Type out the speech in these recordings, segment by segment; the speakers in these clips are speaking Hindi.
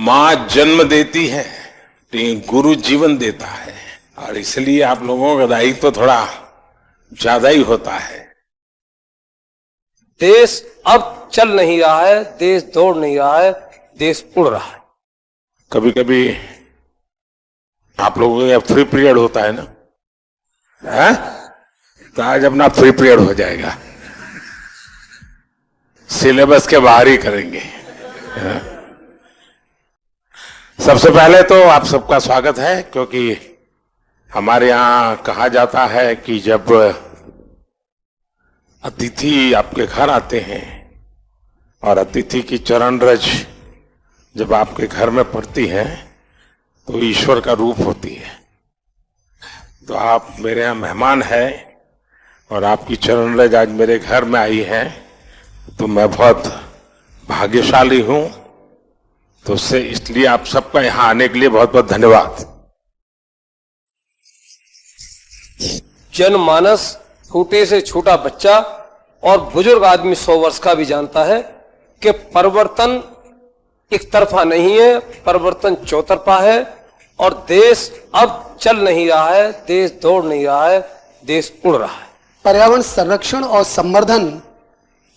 माँ जन्म देती है, गुरु जीवन देता है, और इसलिए आप लोगों का दायित्व तो थोड़ा ज्यादा ही होता है। देश अब चल नहीं रहा है, देश दौड़ नहीं रहा है, देश उड़ रहा है। कभी कभी आप लोगों का फ्री पीरियड होता है ना, है? तो आज अपना फ्री पीरियड हो जाएगा, सिलेबस के बाहर ही करेंगे। सबसे पहले तो आप सबका स्वागत है, क्योंकि हमारे यहाँ कहा जाता है कि जब अतिथि आपके घर आते हैं और अतिथि की चरण रज जब आपके घर में पड़ती है तो ईश्वर का रूप होती है। तो आप मेरे यहाँ मेहमान हैं और आपकी चरण रज आज मेरे घर में आई है, तो मैं बहुत भाग्यशाली हूं। तो उससे इसलिए आप सबका यहां आने के लिए बहुत बहुत धन्यवाद। जनमानस, छोटे से छोटा बच्चा और बुजुर्ग आदमी 100 वर्ष का भी जानता है कि परिवर्तन एक तरफा नहीं है, परिवर्तन चौतरफा है। और देश अब चल नहीं रहा है, देश दौड़ नहीं रहा है, देश उड़ रहा है। पर्यावरण संरक्षण और संवर्धन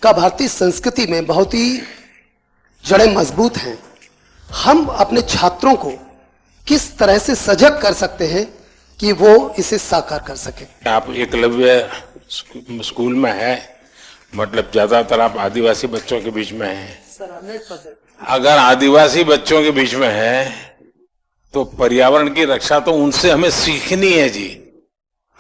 का भारतीय संस्कृति में बहुत ही जड़ें मजबूत हैं। हम अपने छात्रों को किस तरह से सजग कर सकते हैं कि वो इसे साकार कर सके? आप एकलव्य स्कूल में है, मतलब ज्यादातर आप आदिवासी बच्चों के बीच में हैं। अगर आदिवासी बच्चों के बीच में है तो पर्यावरण की रक्षा तो उनसे हमें सीखनी है जी।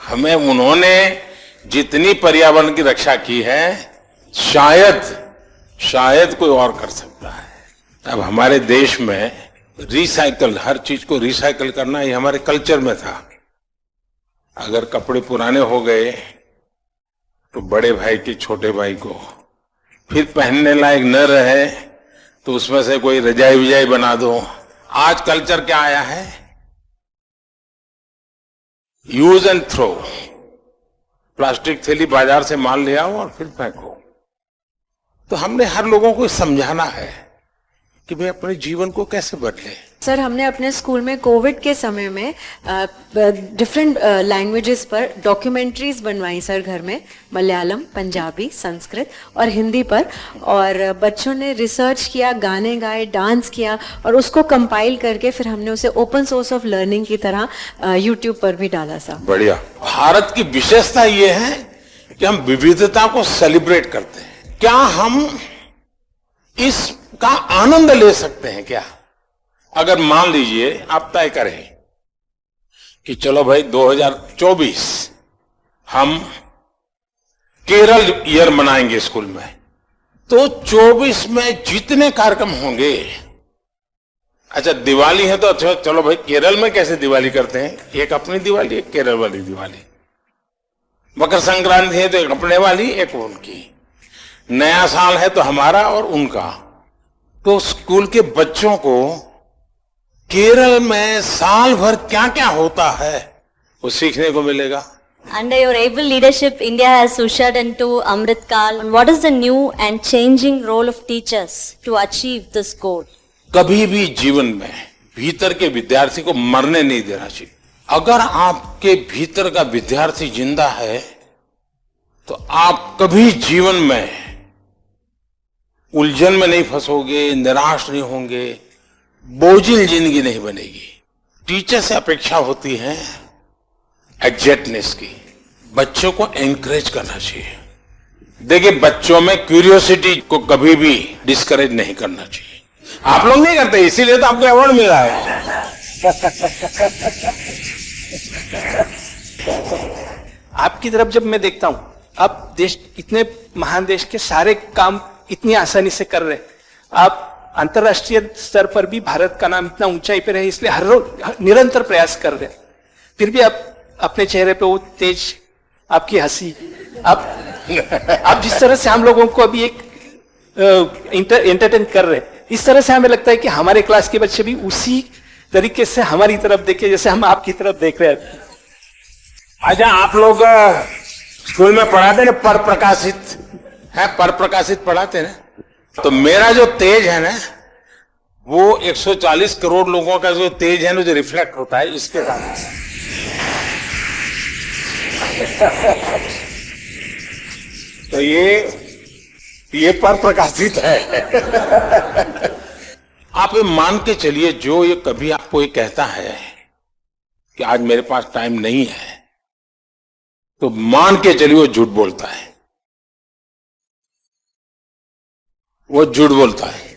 हमें उन्होंने जितनी पर्यावरण की रक्षा की है शायद कोई और कर सकता है। अब हमारे देश में रिसाइकल, हर चीज को रिसाइकल करना ये हमारे कल्चर में था। अगर कपड़े पुराने हो गए तो बड़े भाई के छोटे भाई को फिर पहनने लायक न रहे तो उसमें से कोई रजाई विजाई बना दो। आज कल्चर क्या आया है? Use and throw. प्लास्टिक थैली बाजार से माल ले आओ और फिर फेंको। तो हमने हर लोगों को समझाना है कि भाई अपने जीवन को कैसे बदले। सर, हमने अपने स्कूल में कोविड के समय में डिफरेंट लैंग्वेजेस पर डॉक्यूमेंट्रीज बनवाई सर घर में, मलयालम, पंजाबी, संस्कृत और हिंदी पर। और बच्चों ने रिसर्च किया, गाने गाए, डांस किया और उसको कंपाइल करके फिर हमने उसे ओपन सोर्स ऑफ लर्निंग की तरह यूट्यूब पर भी डाला सर। बढ़िया। भारत की विशेषता ये है कि हम विविधता को सेलिब्रेट करते हैं। क्या हम इसका आनंद ले सकते हैं क्या? अगर मान लीजिए आप तय करें कि चलो भाई 2024 हम केरल ईयर मनाएंगे स्कूल में, तो 24 में जितने कार्यक्रम होंगे, अच्छा दिवाली है तो अच्छा चलो भाई केरल में कैसे दिवाली करते हैं, एक अपनी दिवाली, एक केरल वाली दिवाली। मकर संक्रांति है तो एक अपने वाली, एक उनकी। नया साल है तो हमारा और उनका। तो स्कूल के बच्चों को केरल में साल भर क्या क्या होता है वो सीखने को मिलेगा। Under your able leadership, India has ushered into Amrit Kal. What is the new and changing role of teachers to achieve this goal? कभी भी जीवन में भीतर के विद्यार्थी को मरने नहीं देना चाहिए। अगर आपके भीतर का विद्यार्थी जिंदा है तो आप कभी जीवन में उलझन में नहीं फंसोगे, निराश नहीं होंगे, बोझिल जिंदगी नहीं बनेगी। टीचर से अपेक्षा होती है एग्जैक्टनेस की। बच्चों को एनकरेज करना चाहिए। देखिए, बच्चों में क्यूरियोसिटी को कभी भी डिस्करेज नहीं करना चाहिए। आप लोग नहीं करते, इसीलिए तो आपको अवार्ड मिला है। आपकी तरफ जब मैं देखता हूं, आप देश, इतने महान देश के सारे काम इतनी आसानी से कर रहे, आप अंतरराष्ट्रीय स्तर पर भी भारत का नाम इतना ऊंचाई पे रहे, इसलिए हर रोज निरंतर प्रयास कर रहे हैं। फिर भी आप अपने चेहरे पे वो तेज, आपकी हंसी, आप जिस तरह से हम लोगों को अभी एक एंटरटेन कर रहे हैं, इस तरह से हमें लगता है कि हमारे क्लास के बच्चे भी उसी तरीके से हमारी तरफ देखे जैसे हम आपकी तरफ देख रहे हैं। अच्छा, आप लोग स्कूल में पढ़ाते ना पर प्रकाशित है, पर प्रकाशित पढ़ाते ना, तो मेरा जो तेज है ना वो 140 करोड़ लोगों का जो तेज है ना, जो रिफ्लेक्ट होता है इसके कारण। तो ये पर प्रकाशित है। आप ये मान के चलिए, जो ये कभी आपको ये कहता है कि आज मेरे पास टाइम नहीं है, तो मान के चलिए वो झूठ बोलता है, वो झूठ बोलता है।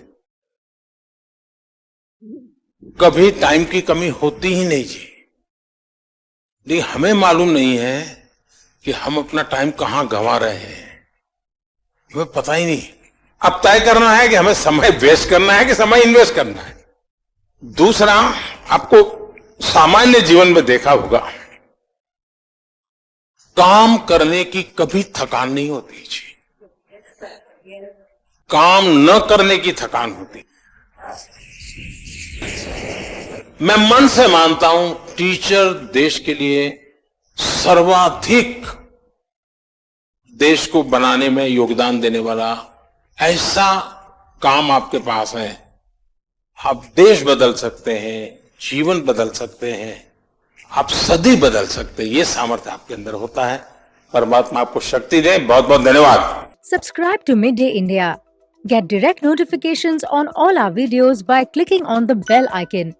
कभी टाइम की कमी होती ही नहीं जी। लेकिन हमें मालूम नहीं है कि हम अपना टाइम कहां गंवा रहे हैं, हमें पता ही नहीं। अब तय करना है कि हमें समय वेस्ट करना है कि समय इन्वेस्ट करना है। दूसरा, आपको सामान्य जीवन में देखा होगा, काम करने की कभी थकान नहीं होती जी, काम न करने की थकान होती। मैं मन से मानता हूं टीचर देश के लिए सर्वाधिक देश को बनाने में योगदान देने वाला ऐसा काम आपके पास है। आप देश बदल सकते हैं, जीवन बदल सकते हैं, आप सदी बदल सकते हैं। ये सामर्थ्य आपके अंदर होता है। परमात्मा आपको शक्ति दे। बहुत बहुत धन्यवाद। Subscribe to Midday India. Get direct notifications on all our videos by clicking on the bell icon.